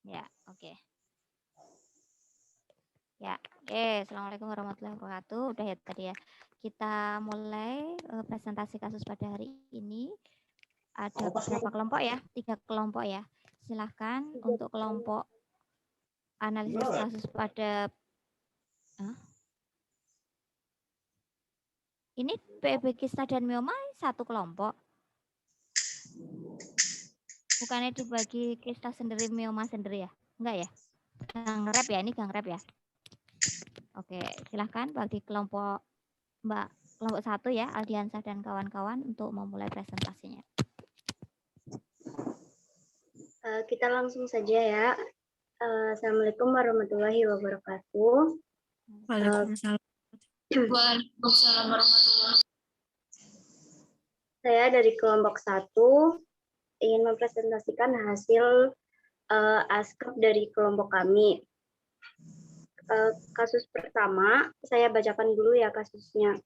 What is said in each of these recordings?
Ya, oke. Ya, oke. Assalamualaikum warahmatullahi wabarakatuh. Udah ya tadi ya. Kita mulai presentasi kasus pada hari ini. Ada berapa kelompok ya? 3 kelompok ya. Silahkan untuk kelompok analisis kasus pada ini PEB kista dan mioma satu kelompok. Bukannya dibagi kista sendiri, mioma sendiri ya? Enggak ya? Gangrep ya, ini gangrep ya. Oke, silahkan bagi kelompok kelompok 1 ya, Aldiansah dan kawan-kawan untuk memulai presentasinya. Kita langsung saja ya. Assalamualaikum warahmatullahi wabarakatuh. Waalaikumsalam. Waalaikumsalam warahmatullahi. Saya dari kelompok 1 ingin mempresentasikan hasil ASKEP dari kelompok kami. Kasus pertama, saya bacakan dulu ya kasusnya.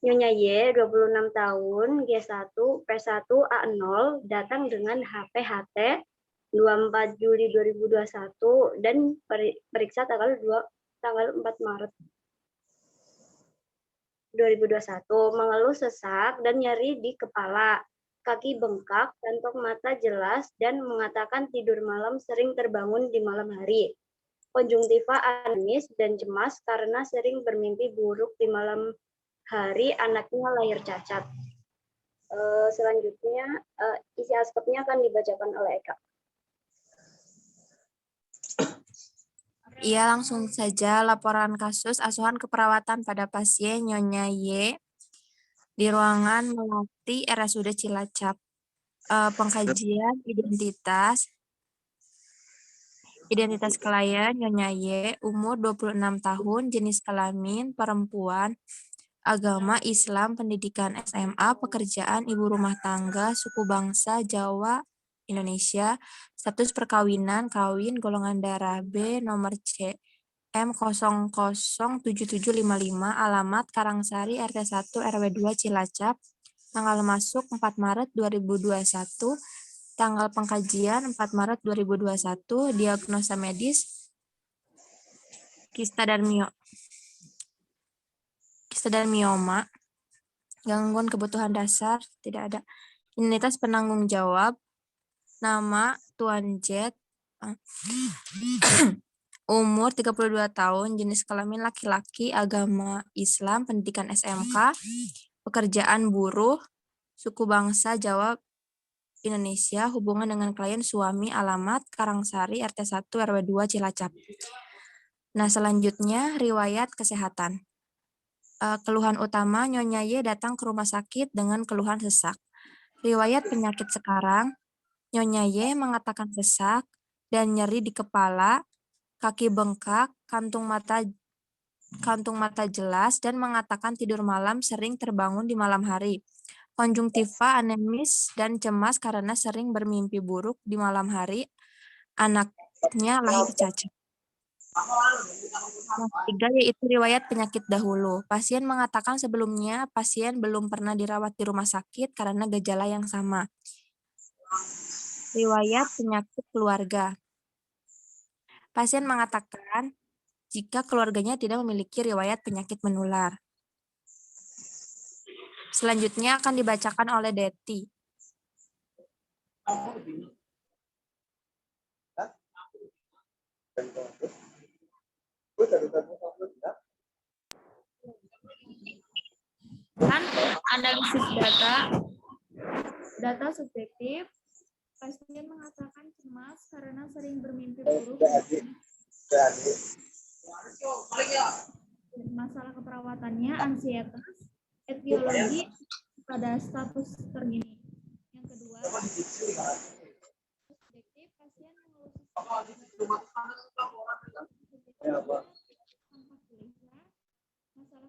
Nyonya Y, 26 tahun, G1, P1, A0, datang dengan HP HT 24 Juli 2021 dan periksa tanggal 4 Maret 2021, mengeluh sesak dan nyeri di kepala, kaki bengkak, kantong mata jelas, dan mengatakan tidur malam sering terbangun di malam hari. Konjungtiva anemis dan cemas karena sering bermimpi buruk di malam hari, anaknya lahir cacat. Selanjutnya, isi ASKEP-nya akan dibacakan oleh Eka. Iya, langsung saja laporan kasus asuhan keperawatan pada pasien Nyonya Y di ruangan Melati RSUD Cilacap. Pengkajian identitas klien Nyonya Y, umur 26 tahun, jenis kelamin perempuan, agama Islam, pendidikan SMA, pekerjaan ibu rumah tangga, suku bangsa Jawa, Indonesia, status perkawinan, kawin, golongan darah B, nomor C, M007755, alamat Karangsari, RT 1 RW 2 Cilacap, tanggal masuk 4 Maret 2021, tanggal pengkajian 4 Maret 2021, diagnosa medis, kista dan mioma, gangguan kebutuhan dasar, tidak ada. Identitas penanggung jawab, nama Tuan Jet, umur 32 tahun, jenis kelamin laki-laki, agama Islam, pendidikan SMK, pekerjaan buruh, suku bangsa Jawa, Indonesia, hubungan dengan klien suami, alamat Karangsari, RT 1 RW 2 Cilacap. Nah, selanjutnya riwayat kesehatan. Keluhan utama, Nyonya Y datang ke rumah sakit dengan keluhan sesak. Riwayat penyakit sekarang, Nyonya Y mengatakan sesak dan nyeri di kepala, kaki bengkak, kantung mata jelas, dan mengatakan tidur malam sering terbangun di malam hari. Konjungtiva anemis dan cemas karena sering bermimpi buruk di malam hari, anaknya lahir cacat. Yang ketiga yaitu riwayat penyakit dahulu. Pasien mengatakan sebelumnya pasien belum pernah dirawat di rumah sakit karena gejala yang sama. Riwayat penyakit keluarga. Pasien mengatakan jika keluarganya tidak memiliki riwayat penyakit menular. Selanjutnya akan dibacakan oleh Deti. Kan analisis data subjektif, pasien mengatakan cemas karena sering bermimpi buruk. Masalah keperawatannya ansietas, etiologi pada status terkini. Yang kedua, subjektif, pasien mengeluh masalah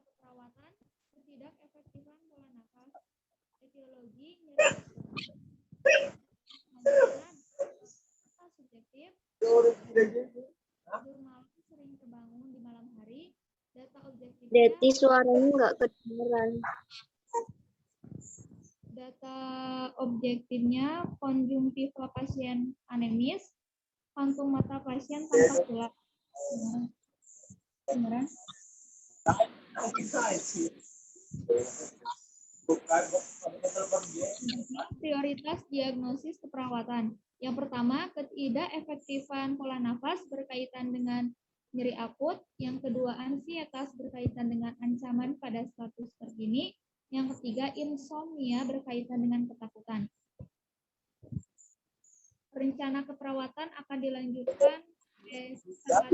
keperawatan, tidak efektifan pola nafas, etiologi, subjektif, tidur malam sering terbangun di malam hari, data objektif. Deti, suaranya nggak kedengeran. Data objektifnya konjungtiva pasien anemis, kantung mata pasien tampak gelap. Beneran? Prioritas diagnosis keperawatan. Yang pertama, ketidakefektifan pola nafas berkaitan dengan nyeri akut. Yang kedua, ansietas berkaitan dengan ancaman pada status terkini. Yang ketiga, insomnia berkaitan dengan ketakutan. Rencana keperawatan akan dilanjutkan setelah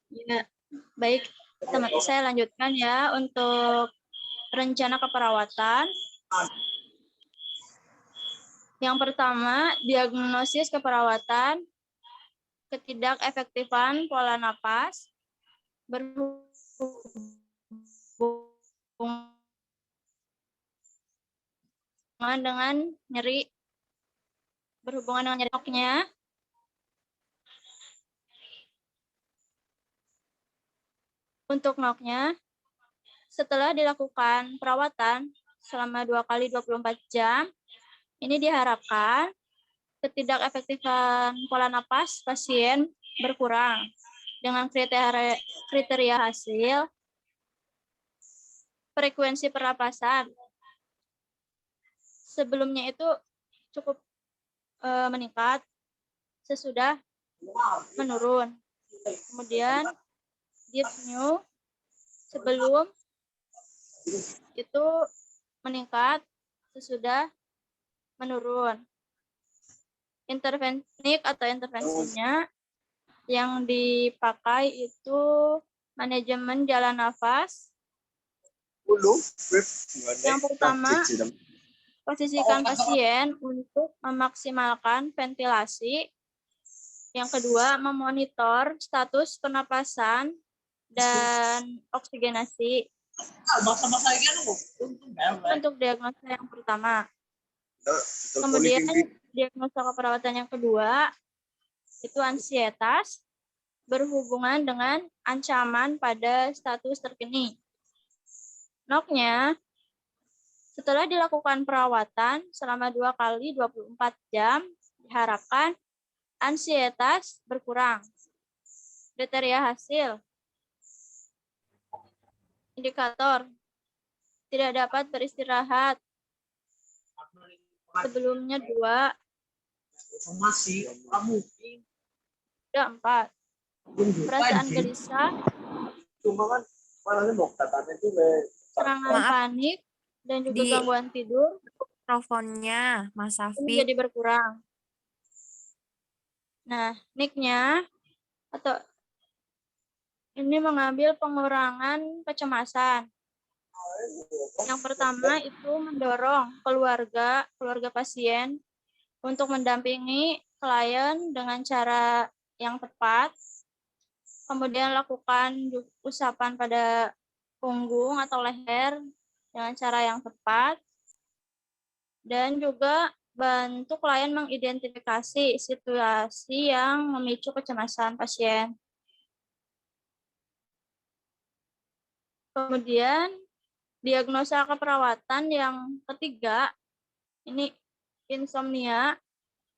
Ya, baik, teman saya lanjutkan ya untuk rencana keperawatan. Yang pertama, diagnosis keperawatan, ketidakefektifan pola napas, berhubungan dengan nyeri oknya. Untuk noknya, setelah dilakukan perawatan selama 2 kali 24 jam, ini diharapkan ketidakefektifan pola napas pasien berkurang dengan kriteria hasil frekuensi pernapasan. Sebelumnya itu cukup meningkat, sesudah menurun. Kemudian dyspnea sebelum itu meningkat, sesudah menurun. Intervensinya yang dipakai itu manajemen jalan nafas. Yang pertama, posisikan pasien untuk memaksimalkan ventilasi. Yang kedua, memonitor status pernapasan dan oksigenasi. Untuk diagnosa yang pertama. Kemudian diagnosa keperawatan yang kedua itu ansietas berhubungan dengan ancaman pada status terkini. Noknya, setelah dilakukan perawatan selama 2 kali 24 jam, diharapkan ansietas berkurang. Kriteria hasil. Indikator, tidak dapat beristirahat. Sebelumnya 2, sudah 4. Perasaan gelisah, serangan panik, dan juga gangguan tidur. Mikrofonnya, Mas Ini Safi. jadi berkurang. Nah, NIC-nya atau ini mengambil pengurangan kecemasan. Yang pertama itu mendorong keluarga pasien untuk mendampingi klien dengan cara yang tepat. Kemudian lakukan usapan pada punggung atau leher dengan cara yang tepat. Dan juga bantu klien mengidentifikasi situasi yang memicu kecemasan pasien. Kemudian diagnosa keperawatan yang ketiga, ini insomnia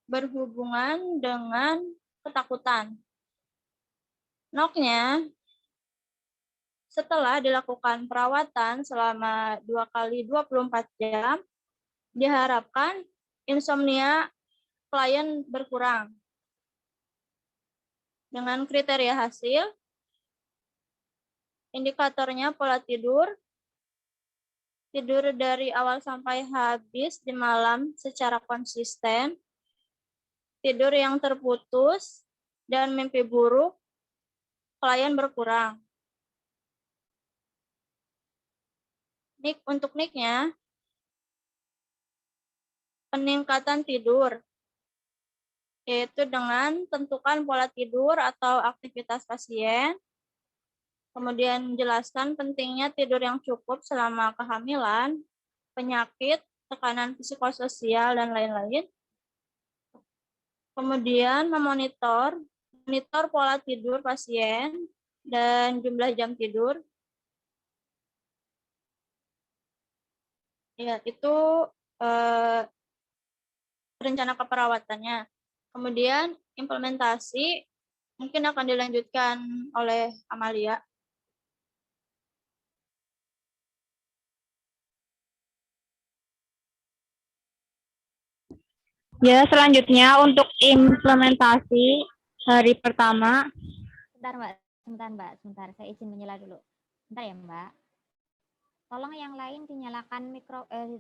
berhubungan dengan ketakutan. Noknya, setelah dilakukan perawatan selama 2 kali 24 jam, diharapkan insomnia klien berkurang. Dengan kriteria hasil, indikatornya pola tidur dari awal sampai habis di malam secara konsisten, tidur yang terputus, dan mimpi buruk, klien berkurang. Untuk NIC-nya, peningkatan tidur, yaitu dengan tentukan pola tidur atau aktivitas pasien, kemudian jelaskan pentingnya tidur yang cukup selama kehamilan, penyakit, tekanan psikososial, dan lain-lain. Kemudian memonitor memonitor pola tidur pasien dan jumlah jam tidur. Ya, itu rencana keperawatannya. Kemudian implementasi mungkin akan dilanjutkan oleh Amalia. Ya, selanjutnya untuk implementasi hari pertama. Sebentar, saya izin menyela dulu. Bentar ya, Mbak. Tolong yang lain dinyalakan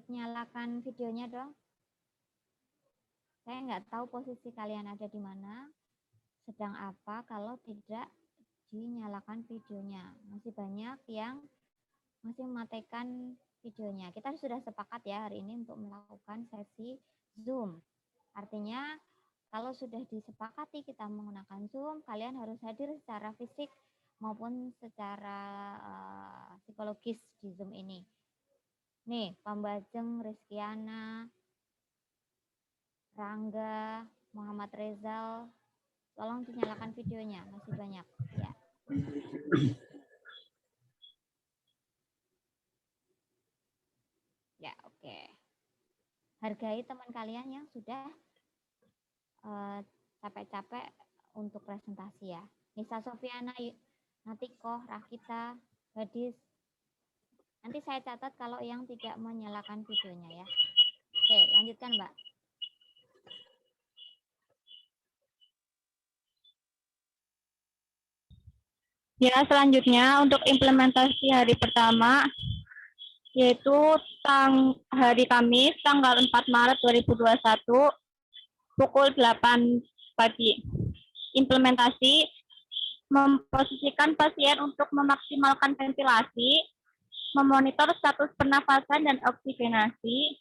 dinyalakan videonya dong. Saya nggak tahu posisi kalian ada di mana, sedang apa kalau tidak dinyalakan videonya. Masih banyak yang masih mematikan videonya. Kita sudah sepakat ya hari ini untuk melakukan sesi Zoom. Artinya kalau sudah disepakati kita menggunakan Zoom, kalian harus hadir secara fisik maupun secara psikologis di Zoom ini. Nih, Pambajeng, Rizkiana, Rangga, Muhammad Rezal, tolong dinyalakan videonya, masih banyak ya. Ya, oke. Hargai teman kalian yang sudah capek-capek untuk presentasi ya. Nisa Sofiana, Natikoh, Rakita, Gadis. Nanti saya catat kalau yang tidak menyalakan videonya ya. Oke, lanjutkan Mbak. Ya, selanjutnya untuk implementasi hari pertama, yaitu hari Kamis tanggal 4 Maret 2021 pukul 8 pagi. Implementasi memposisikan pasien untuk memaksimalkan ventilasi, memonitor status pernafasan dan oksigenasi.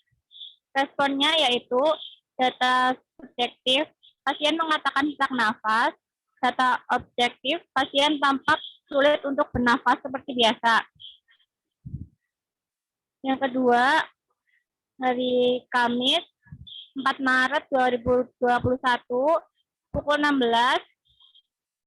Responnya yaitu data subjektif, pasien mengatakan sesak nafas. Data objektif, pasien tampak sulit untuk bernafas seperti biasa. Yang kedua, hari Kamis 4 Maret 2021 pukul 16